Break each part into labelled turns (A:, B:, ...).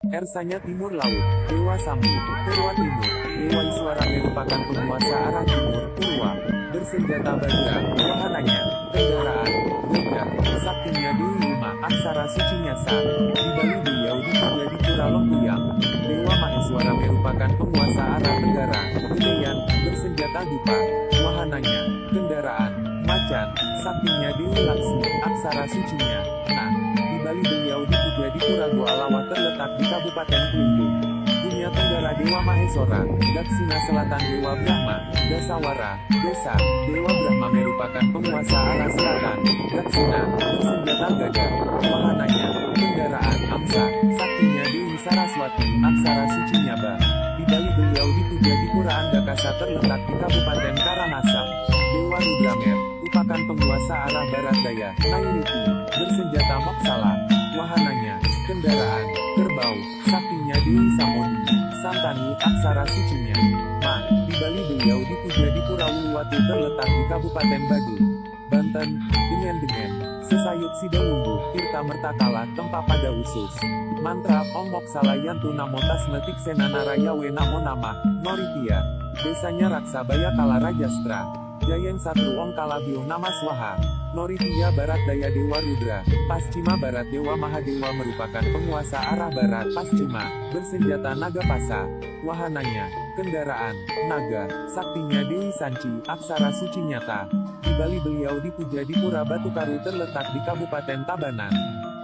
A: Ersanya timur laut, Dewa Sambu, Purwa Timur, Dewa Iswara merupakan penguasa arah timur, Purwa, bersenjata Bajra, wahananya, kendaraan, gajah, saktinya Dewi Uma, aksara sucinya Sa, di Bali beliau dipuja di Pura Lempuyang, Dewa Maheswara merupakan penguasa arah tenggara, Gedeyan, bersenjata Dupa, wahananya, kendaraan, macan, saktinya Dewi Laksmi, aksara sucinya, Nah. Bali beliau dipuja di Pura Goalawa terletak di Kabupaten Kelungkung. Dunia Tenggara Dewa Maheswara, Daksina Selatan Dewa Brahma, Dasawara, Desa, Dewa Brahma merupakan penguasa arah selatan, Daksina, bersenjata gajah, wahananya, kendaraan, Amsa, saktinya Dewi Saraswati, aksara sucinya Ba. Di Bali beliau dipuja di Pura Andakasa terletak di Kabupaten Karangasem. Dewa Rudramer, merupakan penguasa arah barat daya, Nairiti, bersenjata Moksala, wahananya, kendaraan, kerbau, saktinya Dewi Samodi, Santani, aksara sucinya, Ma. Di Bali beliau dipuja di Pura Uluwatu terletak di Kabupaten Badung, Banten, dengan Sesayut Sidawunggu, Tirta Mertakala, Tempa pada Usus, mantra Om Moksala Yantu Namo Tasmetik Senanaraya We Namo Namah, Noritia, desanya Raksabaya Kala Rajastra, Jayeng Satru Om Kalabiung Nama Swaha, Noritia Barat Daya Dewa Rudra, Paschima Barat Dewa Mahadewa merupakan penguasa arah barat Paschima, bersenjata naga pasa, wahananya, kendaraan, naga, saktinya Dewi Sanci, aksara suci nyata. Di Bali beliau dipuja di Pura Batu Karu terletak di Kabupaten Tabanan.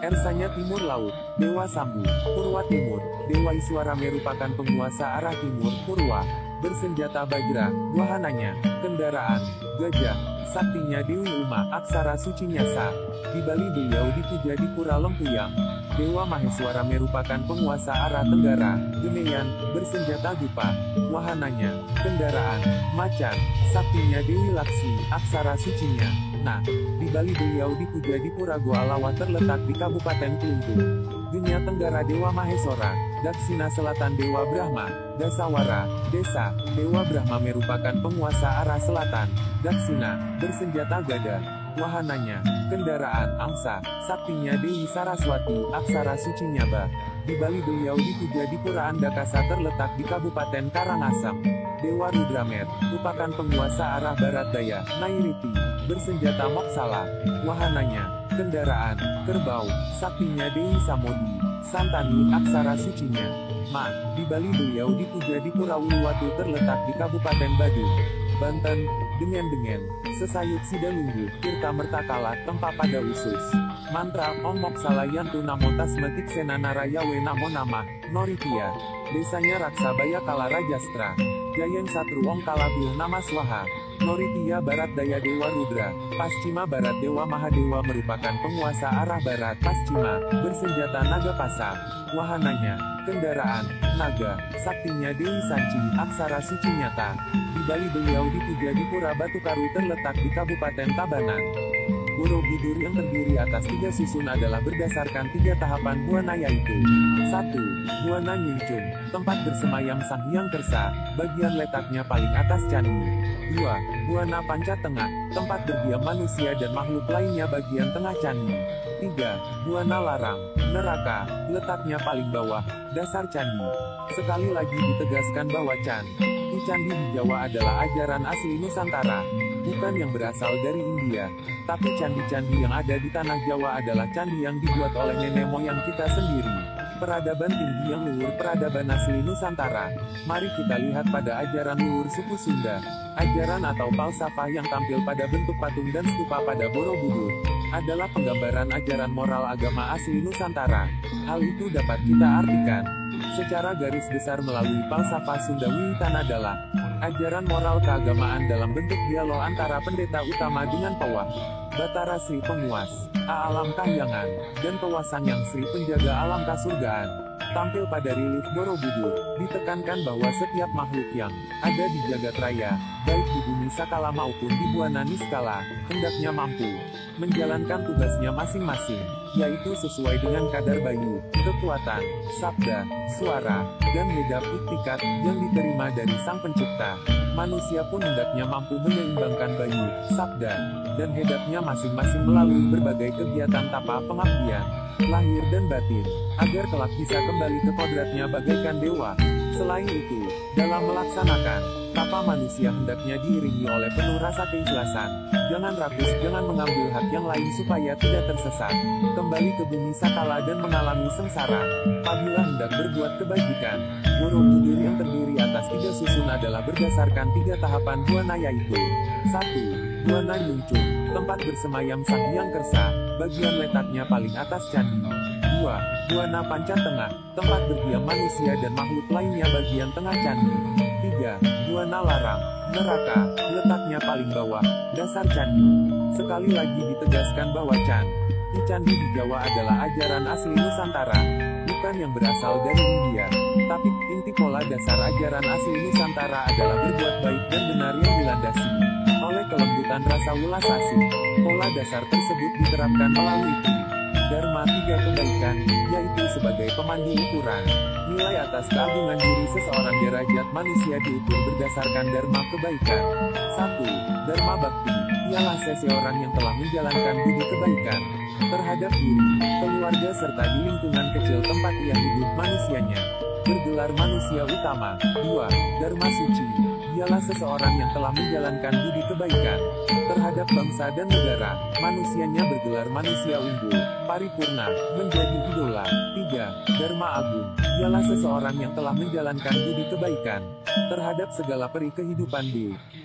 A: Ersanya timur laut, Dewa Sambu, Purwa Timur, Dewa Iswara merupakan penguasa arah timur, Purwa, bersenjata Bajra, wahananya, kendaraan, gajah, saktinya Dewi Uma, aksara sucinya Sa. Di Bali beliau dipuja di Pura Lempuyang. Dewa Maheswara merupakan penguasa arah tenggara, Geneyan, bersenjata Dupa, wahananya, kendaraan, macan, saktinya Dewi Laksmi, aksara sucinya, Nah. Di Bali beliau dipuja di Pura Goalawa terletak di Kabupaten Kelungkung. Dunia Tenggara Dewa Maheswara, Daksina Selatan Dewa Brahma, Dasawara, Desa, Dewa Brahma merupakan penguasa arah selatan, Daksina, bersenjata gada, wahananya, kendaraan, Angsa, saktinya Dewi Saraswati, aksara sucinya Ba. Di Bali beliau dipuja di Pura Andakasa terletak di Kabupaten Karangasem. Dewa Rudramer, merupakan penguasa arah barat daya, Nairiti, bersenjata Moksala, wahananya, kendaraan, kerbau, saktinya Dewi Samodi, Santani, aksara sucinya, Ma. Di Bali beliau dipuja di Pura Uluwatu terletak di Kabupaten Badung, Banten, dengan Sesayut Sidalunggu, Tirta Mertakala, Tempa pada Usus, mantra Om Moksala Yantu Namo Tasmetik Senanaraya We Namo Namah, Noritia, desanya Raksabaya Kala Rajastra, Jayeng Satru Om Kalabiung Nama Swaha, Noritia Barat Daya Dewa Rudra, Paschima Barat Dewa Mahadewa merupakan penguasa arah barat Paschima, bersenjata naga pasa, wahananya, kendaraan, naga, saktinya Dewi Sanci, aksara suci nyata. Di Bali beliau dipuja di Pura Batu Karu terletak di Kabupaten Tabanan. Borobudur yang terdiri atas 3 susun adalah berdasarkan 3 tahapan buana yaitu 1. Buana Nyingcun, tempat bersemayam Sang Hyang Kersa, bagian letaknya paling atas candi. 2. Buana Panca Tengah, tempat berdiam manusia dan makhluk lainnya bagian tengah candi. 3. Buana Larang, neraka, letaknya paling bawah, dasar candi. Sekali lagi ditegaskan bahwa candi di Jawa adalah ajaran asli Nusantara, bukan yang berasal dari India. Tapi candi-candi yang ada di tanah Jawa adalah candi yang dibuat oleh nenek moyang kita sendiri. Peradaban tinggi yang luhur peradaban asli Nusantara. Mari kita lihat pada ajaran luhur suku Sunda. Ajaran atau falsafah yang tampil pada bentuk patung dan stupa pada Borobudur adalah penggambaran ajaran moral agama asli Nusantara. Hal itu dapat kita artikan secara garis besar melalui falsafah Sunda Wiwitan adalah ajaran moral keagamaan dalam bentuk dialog antara pendeta utama dengan pewah, Batara Sri Penguas, Alam Kahyangan, dan Pewasan Yang Sri Penjaga Alam Kasurgaan. Tampil pada relief Borobudur, ditekankan bahwa setiap makhluk yang ada di jagat raya, baik di bumi sakala maupun di buana niskala, hendaknya mampu menjalankan tugasnya masing-masing, yaitu sesuai dengan kadar bayu, kekuatan, sabda, suara, dan medap iktikat yang diterima dari Sang Pencipta. Manusia pun hendaknya mampu menyeimbangkan bayu, sabda, dan hedapnya masing-masing melalui berbagai kegiatan tapa pengabdian, lahir dan batin, agar kelak bisa kembali ke kodratnya bagaikan dewa. Selain itu, dalam melaksanakan tapa manusia hendaknya diiringi oleh penuh rasa keikhlasan. Jangan rakus, jangan mengambil hak yang lain supaya tidak tersesat kembali ke bumi sakala dan mengalami sengsara. Apabila hendak berbuat kebajikan, Borobudur yang terdiri atas 3 susun adalah berdasarkan 3 tahapan buana, yaitu 1. Buana Nyungcung, tempat bersemayam Sang Hyang Kersa, bagian letaknya paling atas candi. 2. Buana Pancatengah, tempat berdiam manusia dan makhluk lainnya bagian tengah candi. 3. Buana Larang, neraka, letaknya paling bawah, dasar candi. Sekali lagi ditegaskan bahwa candi di Jawa adalah ajaran asli Nusantara, bukan yang berasal dari India. Tapi, inti pola dasar ajaran asli Nusantara adalah berbuat baik dan benar yang dilandasi oleh kelembutan rasa welas asih. Pola dasar tersebut diterapkan melalui Dharma 3 kebaikan, yaitu sebagai pemandu ukuran nilai atas keagungan diri seseorang. Derajat manusia diukur berdasarkan Dharma kebaikan. 1. Dharma Bakti, ialah seseorang yang telah menjalankan budi kebaikan terhadap diri, keluarga serta di lingkungan kecil tempat ia hidup manusianya, bergelar manusia utama. 2. Dharma Suci, ialah seseorang yang telah menjalankan budi kebaikan terhadap bangsa dan negara, manusianya bergelar manusia unggul, paripurna, menjadi idola. 3. Dharma Agung, ialah seseorang yang telah menjalankan budi kebaikan terhadap segala peri kehidupan,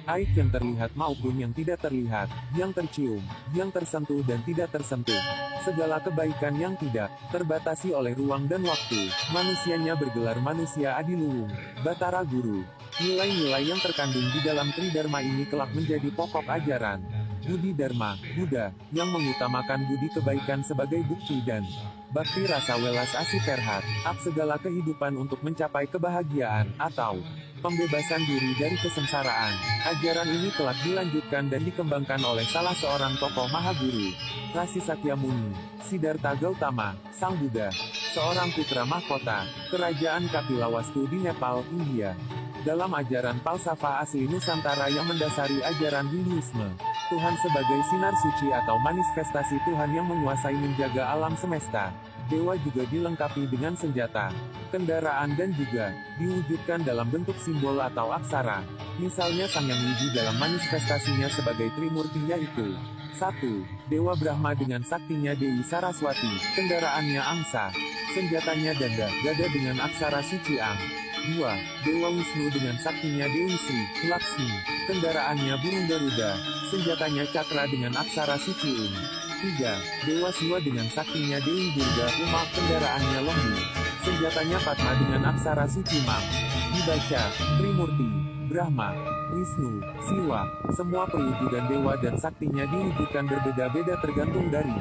A: baik yang terlihat maupun yang tidak terlihat, yang tercium, yang tersentuh dan tidak tersentuh. Segala kebaikan yang tidak terbatasi oleh ruang dan waktu, manusianya bergelar manusia adiluhung, Batara Guru. Nilai-nilai yang terkandung di dalam Tridharma ini kelak menjadi pokok ajaran Budi Dharma, Buddha, yang mengutamakan budi kebaikan sebagai bukti dan bakti rasa welas asih terhad segala kehidupan untuk mencapai kebahagiaan, atau pembebasan diri dari kesengsaraan. Ajaran ini kelak dilanjutkan dan dikembangkan oleh salah seorang tokoh Mahaguru, Rasi Sakyamuni, Siddhartha Gautama, Sang Buddha, seorang putra mahkota, Kerajaan Kapilawastu di Nepal, India. Dalam ajaran falsafah asli Nusantara yang mendasari ajaran Hinduisme, Tuhan sebagai sinar suci atau manifestasi Tuhan yang menguasai menjaga alam semesta. Dewa juga dilengkapi dengan senjata, kendaraan dan juga diwujudkan dalam bentuk simbol atau aksara. Misalnya Sang Hyang Widi dalam manifestasinya sebagai Trimurti, yaitu 1. Dewa Brahma dengan saktinya Dewi Saraswati, kendaraannya angsa, senjatanya danda, gada dengan aksara suci Ang. 2. Dewa Wisnu dengan saktinya Dewi Sri, Laksmi, kendaraannya burung Garuda, senjatanya cakra dengan aksara suci Um. 3. Dewa Siwa dengan saktinya Dewi Durga, Uma, kendaraannya lembu, senjatanya Padma dengan aksara suci Mam. Dibaca, Trimurti, Brahma, Wisnu, Siwa, semua perwujudan dewa dan saktinya diwujudkan berbeda-beda tergantung dari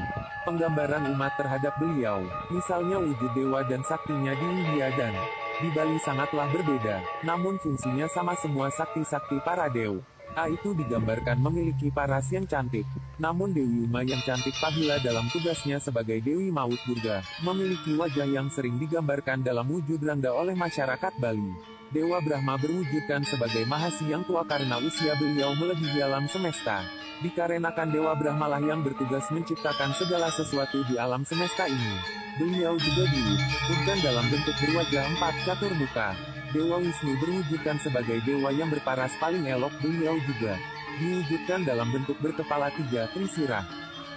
A: penggambaran umat terhadap beliau. Misalnya wujud dewa dan saktinya di India dan di Bali sangatlah berbeda, namun fungsinya sama semua. Sakti-sakti para dewa itu digambarkan memiliki paras yang cantik. Namun Dewi Uma yang cantik Pahila dalam tugasnya sebagai Dewi Maut Durga, memiliki wajah yang sering digambarkan dalam wujud rangga oleh masyarakat Bali. Dewa Brahma berwujudkan sebagai Mahasi yang tua karena usia beliau melebihi alam semesta. Dikarenakan Dewa Brahmalah yang bertugas menciptakan segala sesuatu di alam semesta ini, beliau juga diwujudkan dalam bentuk berwajah 4 catur muka. Dewa Wisnu berwujudkan sebagai dewa yang berparas paling elok. Beliau juga diwujudkan dalam bentuk berkepala 3 trisirah.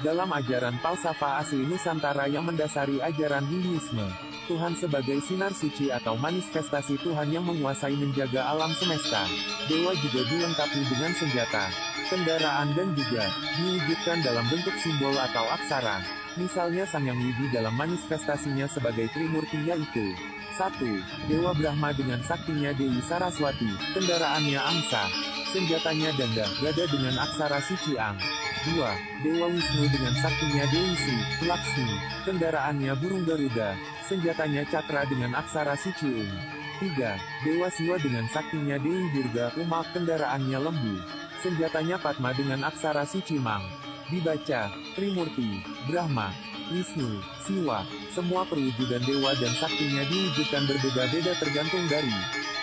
A: Dalam ajaran falsafah asli Nusantara yang mendasari ajaran Hinduisme, Tuhan sebagai sinar suci atau manifestasi Tuhan yang menguasai menjaga alam semesta. Dewa juga dilengkapi dengan senjata, kendaraan dan juga diwujudkan dalam bentuk simbol atau aksara. Misalnya Sang Hyang Widi dalam manifestasinya sebagai Trimurti, yaitu 1. Dewa Brahma dengan saktinya Dewi Saraswati, kendaraannya angsa, senjatanya danda, gada dengan aksara suci Ang. 2. Dewa Wisnu dengan saktinya Dewi Sri, Laksmi, kendaraannya burung Garuda, senjatanya cakra dengan aksara suci Um. 3. Dewa Siwa dengan saktinya Dewi Durga, Uma, kendaraannya lembu, senjatanya Padma dengan aksara suci Mang. Dibaca, Trimurti, Brahma, Wisnu, Siwa, semua perwujudan dewa dan saktinya diwujudkan berbeda-beda tergantung dari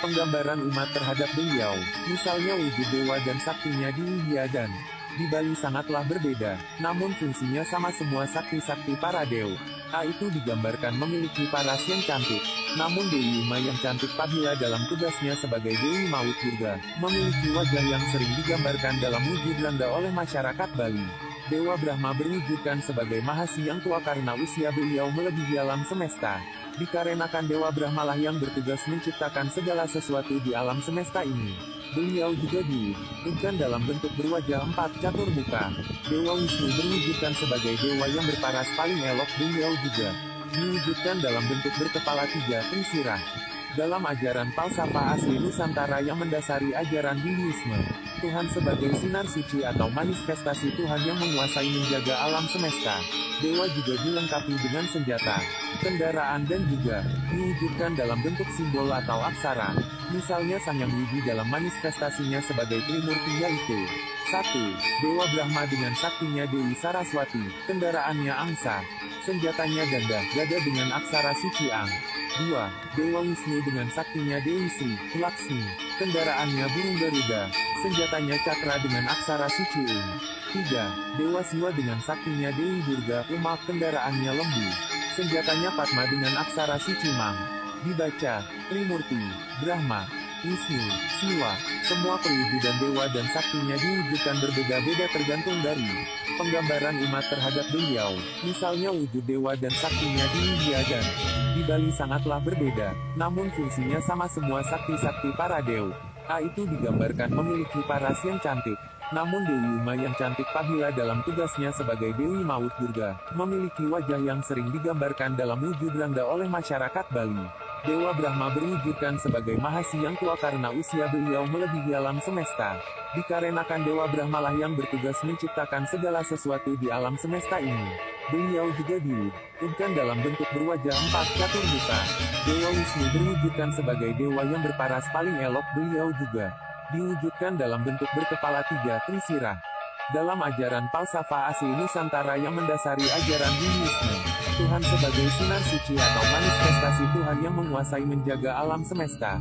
A: penggambaran umat terhadap beliau. Misalnya wujud dewa dan saktinya di India dan di Bali sangatlah berbeda, namun fungsinya sama semua sakti-sakti para dewa. Itu digambarkan memiliki paras yang cantik. Namun Dewi Uma yang cantik Pahila dalam tugasnya sebagai Dewi Maut Durga, memiliki wajah yang sering digambarkan dalam wujud rangga oleh masyarakat Bali. Dewa Brahma berwujudkan sebagai Mahasi yang tua karena usia beliau melebihi alam semesta. Dikarenakan Dewa Brahmalah yang bertugas menciptakan segala sesuatu di alam semesta ini. Beliau juga diwujudkan dalam bentuk berwajah empat catur muka. Dewa Wisnu berwujudkan sebagai dewa yang berparas paling elok. Beliau juga diwujudkan dalam bentuk berkepala tiga trisirah. Dalam ajaran falsafah asli Nusantara yang mendasari ajaran Hinduisme, Tuhan sebagai sinar suci atau manifestasi Tuhan yang menguasai menjaga alam semesta. Dewa juga dilengkapi dengan senjata, kendaraan dan juga diwujudkan dalam bentuk simbol atau aksara. Misalnya Sang Yang Widi dalam manifestasinya sebagai Trimurti yaitu 1. Dewa Brahma dengan saktinya Dewi Saraswati, kendaraannya angsa, senjatanya gada dengan aksara suci Ang. 2. Dewa Wisnu dengan saktinya Dewi Sri, Laksmi, kendaraannya burung Garuda, senjatanya cakra dengan aksara suci Ing. 3. Dewa Siwa dengan saktinya Dewi Durga, Uma, kendaraannya lembu, senjatanya Padma dengan aksara suci Mang. Dibaca, Trimurti, Brahma, Wisnu, Siwa, semua perwujudan dewa dan saktinya diwujudkan berbeda-beda tergantung dari penggambaran umat terhadap beliau. Misalnya wujud dewa dan saktinya di India dan di Bali sangatlah berbeda, namun fungsinya sama semua sakti-sakti para dewa. Itu digambarkan memiliki paras yang cantik. Namun Dewi Uma yang cantik Pahila dalam tugasnya sebagai Dewi Maut Durga, memiliki wajah yang sering digambarkan dalam wujud rangga oleh masyarakat Bali. Dewa Brahma berwujudkan sebagai Mahasi yang tua karena usia beliau melebihi alam semesta. Dikarenakan Dewa Brahmalah yang bertugas menciptakan segala sesuatu di alam semesta ini. Beliau juga diwujudkan dalam bentuk berwajah empat catur muka. Dewa Wisnu berwujudkan sebagai dewa yang berparas paling elok. Beliau juga diwujudkan dalam bentuk berkepala tiga trisirah. Dalam ajaran falsafah asli Nusantara yang mendasari ajaran Hinduisme, Tuhan sebagai sinar suci atau manifestasi Tuhan yang menguasai menjaga alam semesta.